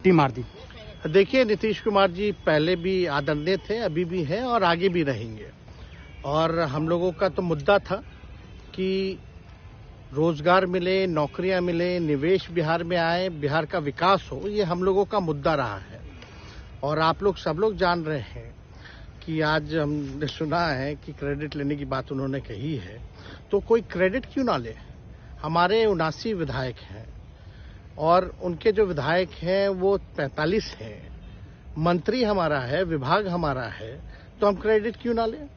छुट्टी मार दी। देखिए, नीतीश कुमार जी पहले भी आदरणीय थे, अभी भी हैं और आगे भी रहेंगे। और हम लोगों का तो मुद्दा था कि रोजगार मिले, नौकरियां मिले, निवेश बिहार में आए, बिहार का विकास हो, ये हम लोगों का मुद्दा रहा है। और आप लोग सब लोग जान रहे हैं कि आज हमने सुना है कि क्रेडिट लेने की बात उन्होंने कही है, तो कोई क्रेडिट क्यों ना ले। हमारे 79 विधायक हैं और उनके जो विधायक हैं वो 45 हैं, मंत्री हमारा है, विभाग हमारा है, तो हम क्रेडिट क्यों ना लें।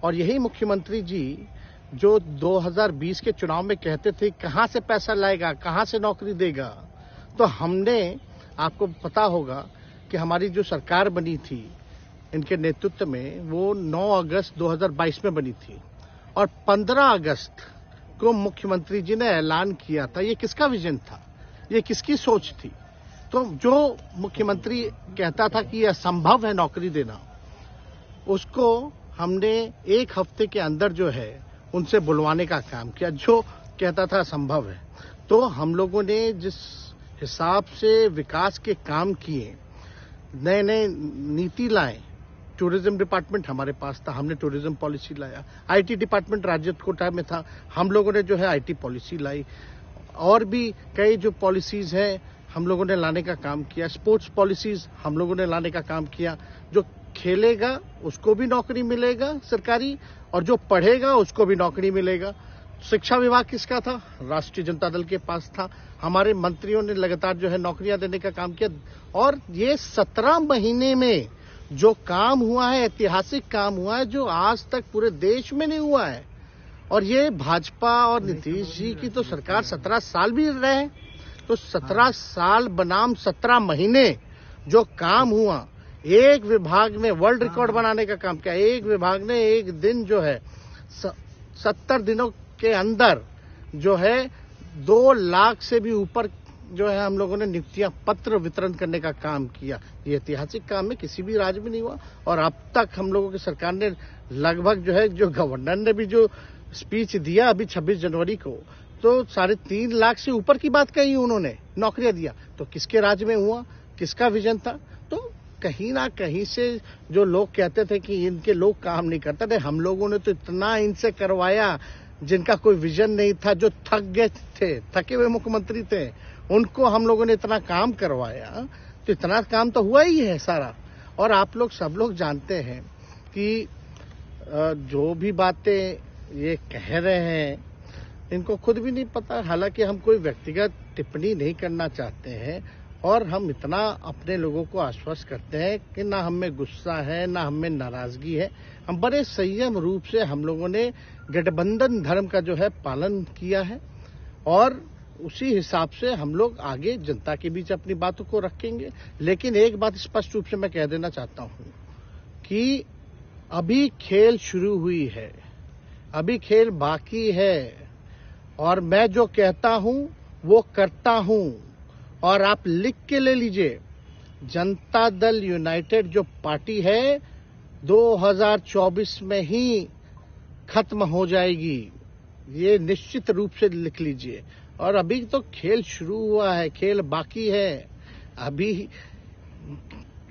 और यही मुख्यमंत्री जी जो 2020 के चुनाव में कहते थे कहां से पैसा लाएगा, कहां से नौकरी देगा, तो हमने, आपको पता होगा कि हमारी जो सरकार बनी थी इनके नेतृत्व में, वो 9 अगस्त 2022 में बनी थी और 15 अगस्त को मुख्यमंत्री जी ने ऐलान किया था। ये किसका विजन था, ये किसकी सोच थी। तो जो मुख्यमंत्री कहता था कि यह असंभव है नौकरी देना, उसको हमने एक हफ्ते के अंदर जो है उनसे बुलवाने का काम किया, जो कहता था असंभव है। तो हम लोगों ने जिस हिसाब से विकास के काम किए, नए नए नीति लाए, टूरिज्म डिपार्टमेंट हमारे पास था, हमने टूरिज्म पॉलिसी लाया। आईटी डिपार्टमेंट राज्य कोटा में था, हम लोगों ने जो है आईटी पॉलिसी लाई। और भी कई जो पॉलिसीज हैं हम लोगों ने लाने का काम किया। स्पोर्ट्स पॉलिसीज हम लोगों ने लाने का काम किया। जो खेलेगा उसको भी नौकरी मिलेगा सरकारी, और जो पढ़ेगा उसको भी नौकरी मिलेगा। शिक्षा विभाग किसका था, राष्ट्रीय जनता दल के पास था। हमारे मंत्रियों ने लगातार जो है नौकरियां देने का काम किया। और ये 17 महीने में जो काम हुआ है, ऐतिहासिक काम हुआ है, जो आज तक पूरे देश में नहीं हुआ है। और ये भाजपा और नीतीश जी की तो सरकार 17 साल भी रहे, तो 17 साल बनाम 17 महीने जो काम हुआ, एक विभाग में वर्ल्ड रिकॉर्ड बनाने का काम किया। एक विभाग ने एक दिन जो है 70 दिनों के अंदर जो है 2 लाख से भी ऊपर जो है हम लोगों ने नियुक्तियां पत्र वितरण करने का काम किया। ये ऐतिहासिक काम है, किसी भी राज्य में नहीं हुआ। और अब तक हम लोगों की सरकार ने लगभग जो है, जो गवर्नर ने भी जो स्पीच दिया अभी 26 जनवरी को, तो 3.5 लाख से ऊपर की बात कही उन्होंने, नौकरियां दिया। तो किसके राज्य में हुआ, किसका विजन था। तो कहीं ना कहीं से जो लोग कहते थे कि इनके लोग काम नहीं करते थे, हम लोगों ने तो इतना इनसे करवाया जिनका कोई विजन नहीं था, जो थक गए थे, थके हुए मुख्यमंत्री थे, उनको हम लोगों ने इतना काम करवाया। तो इतना काम तो हुआ ही है सारा। और आप लोग सब लोग जानते हैं कि जो भी बातें ये कह रहे हैं इनको खुद भी नहीं पता। हालांकि हम कोई व्यक्तिगत टिप्पणी नहीं करना चाहते हैं और हम इतना अपने लोगों को आश्वस्त करते हैं कि ना हमें गुस्सा है, ना हमें नाराजगी है। हम बड़े संयम रूप से हम लोगों ने गठबंधन धर्म का जो है पालन किया है और उसी हिसाब से हम लोग आगे जनता के बीच अपनी बातों को रखेंगे। लेकिन एक बात स्पष्ट रूप से मैं कह देना चाहता हूं कि अभी खेल शुरू हुई है, अभी खेल बाकी है और मैं जो कहता हूं वो करता हूं। और आप लिख के ले लीजिए, जनता दल यूनाइटेड जो पार्टी है 2024 में ही खत्म हो जाएगी, ये निश्चित रूप से लिख लीजिए। और अभी तो खेल शुरू हुआ है, खेल बाकी है। अभी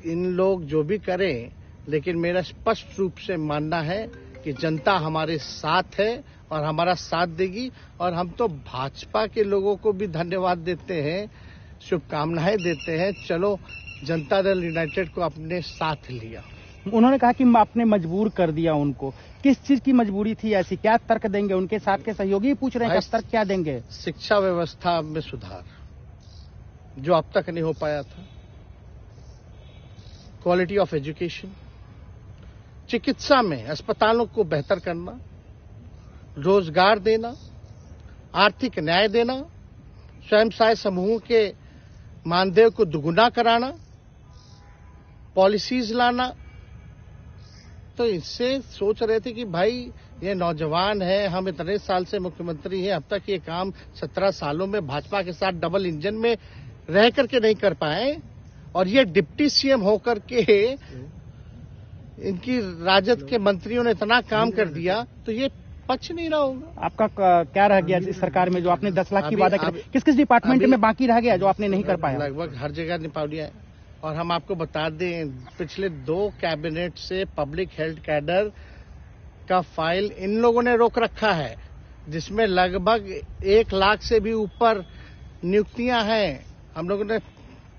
इन लोग जो भी करें, लेकिन मेरा स्पष्ट रूप से मानना है कि जनता हमारे साथ है और हमारा साथ देगी। और हम तो भाजपा के लोगों को भी धन्यवाद देते हैं, शुभकामनाएं देते हैं। चलो, जनता दल यूनाइटेड को अपने साथ लिया। उन्होंने कहा कि आपने मजबूर कर दिया उनको। किस चीज की मजबूरी थी ऐसी, क्या तर्क देंगे? उनके साथ के सहयोगी पूछ रहे हैं, तर्क क्या देंगे? शिक्षा व्यवस्था में सुधार जो अब तक नहीं हो पाया था, क्वालिटी ऑफ एजुकेशन, चिकित्सा में अस्पतालों को बेहतर करना, रोजगार देना, आर्थिक न्याय देना, स्वयं सहायता समूह के मानदेय को दुगुना कराना, पॉलिसीज लाना। तो इससे सोच रहे थे कि भाई ये नौजवान है, हम इतने साल से मुख्यमंत्री हैं, अब तक ये काम 17 सालों में भाजपा के साथ डबल इंजन में रह करके नहीं कर पाए, और ये डिप्टी सीएम होकर के इनकी राजद के मंत्रियों ने इतना काम कर दिया, तो ये पक्ष नहीं रहा होगा। आपका क्या रह गया इस सरकार में जो आपने 10 लाख की वादा किया? किस किस डिपार्टमेंट में बाकी रह गया जो आपने नहीं कर पाया? लगभग हर जगह निपा लिया है। और हम आपको बता दें, पिछले 2 कैबिनेट से पब्लिक हेल्थ कैडर का फाइल इन लोगों ने रोक रखा है, जिसमें लगभग 1 लाख से भी ऊपर नियुक्तियां हैं। हम लोगों ने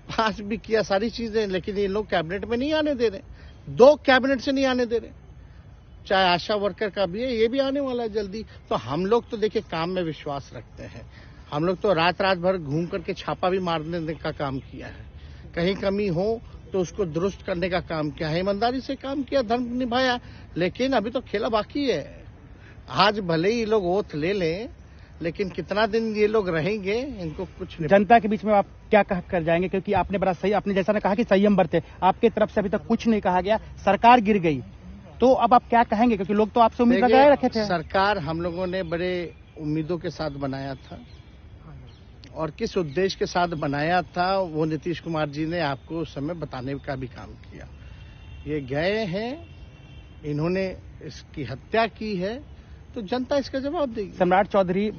पास भी किया सारी चीजें, लेकिन ये लोग कैबिनेट में नहीं आने दे रहे। 2 कैबिनेट से नहीं आने दे रहे। चाहे आशा वर्कर का भी है, ये भी आने वाला है जल्दी। तो हम लोग तो देखिए काम में विश्वास रखते हैं। हम लोग तो रात भर घूम करके छापा भी मारने का काम किया है। कहीं कमी हो तो उसको दुरुस्त करने का काम किया है, ईमानदारी से काम किया, धर्म निभाया। लेकिन अभी तो खेला बाकी है। आज भले ही लोग ओथ ले लें, लेकिन कितना दिन ये लोग रहेंगे, इनको कुछ नहीं। जनता के बीच में आप क्या कह कर जाएंगे, क्योंकि आपने बड़ा सही, आपने जैसा ने कहा कि संयम बरते, आपके तरफ से अभी तक कुछ नहीं कहा गया, सरकार गिर गई, तो अब आप क्या कहेंगे, क्योंकि लोग तो आपसे उम्मीद लगाए रखे थे। सरकार हम लोगों ने बड़े उम्मीदों के साथ बनाया था, और किस उद्देश्य के साथ बनाया था वो नीतीश कुमार जी ने आपको उस समय बताने का भी काम किया। ये गए हैं, इन्होंने इसकी हत्या की है, तो जनता इसका जवाब देगी। सम्राट चौधरी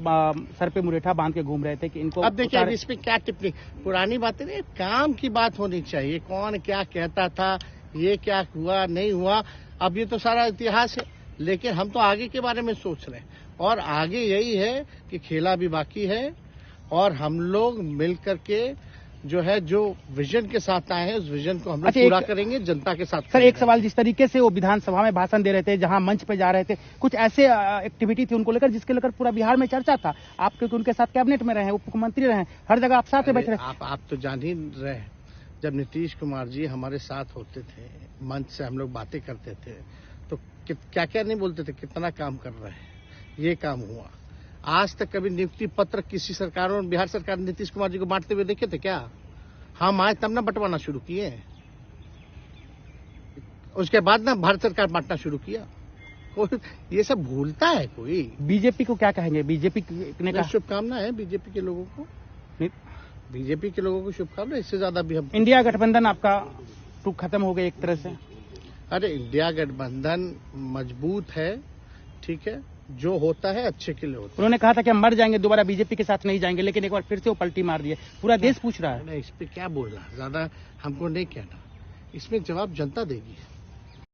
सर पे मुरेठा बांध के घूम रहे थे कि इनको, अब देखिए इस पे क्या टिप्पणी, पुरानी बातें नहीं, काम की बात होनी चाहिए। कौन क्या कहता था, ये क्या हुआ नहीं हुआ, अब ये तो सारा इतिहास है। लेकिन हम तो आगे के बारे में सोच रहे हैं, और आगे यही है कि खेला भी बाकी है, और हम लोग मिल करके जो है, जो विजन के साथ आए हैं, उस विजन को हम लोग पूरा करेंगे जनता के साथ। सर एक सवाल, जिस तरीके से वो विधानसभा में भाषण दे रहे थे, जहां मंच पे जा रहे थे, कुछ ऐसे एक्टिविटी थी उनको लेकर जिसके लेकर पूरा बिहार में चर्चा था। आप क्योंकि उनके साथ कैबिनेट में रहे, उप मुख्यमंत्री रहे, हर जगह आप साथ में बैठ रहे। आप तो जान ही रहे, जब नीतीश कुमार जी हमारे साथ होते थे, मंच से हम लोग बातें करते थे, तो क्या क्या नहीं बोलते थे, कितना काम कर रहे हैं, ये काम हुआ। आज तक कभी नियुक्ति पत्र किसी सरकारों, बिहार सरकार ने नीतीश कुमार जी को बांटते हुए देखे थे क्या? हम आए तब ना बंटवाना शुरू किए, उसके बाद ना भारत सरकार बांटना शुरू किया। कोई ये सब भूलता है कोई? बीजेपी को क्या कहेंगे? बीजेपी ने कहा शुभकामना है बीजेपी के लोगों को, बीजेपी के लोगों को शुभकामना। इससे ज्यादा भी हम, इंडिया गठबंधन आपका खत्म हो गया एक तरह से। अरे इंडिया गठबंधन मजबूत है, ठीक है, जो होता है अच्छे के लिए होता है। उन्होंने कहा था कि हम मर जाएंगे, दोबारा बीजेपी के साथ नहीं जाएंगे, लेकिन एक बार फिर से वो पलटी मार दिए। पूरा देश पूछ रहा है। इस पे क्या बोलना, ज्यादा हमको नहीं कहना, इसमें जवाब जनता देगी।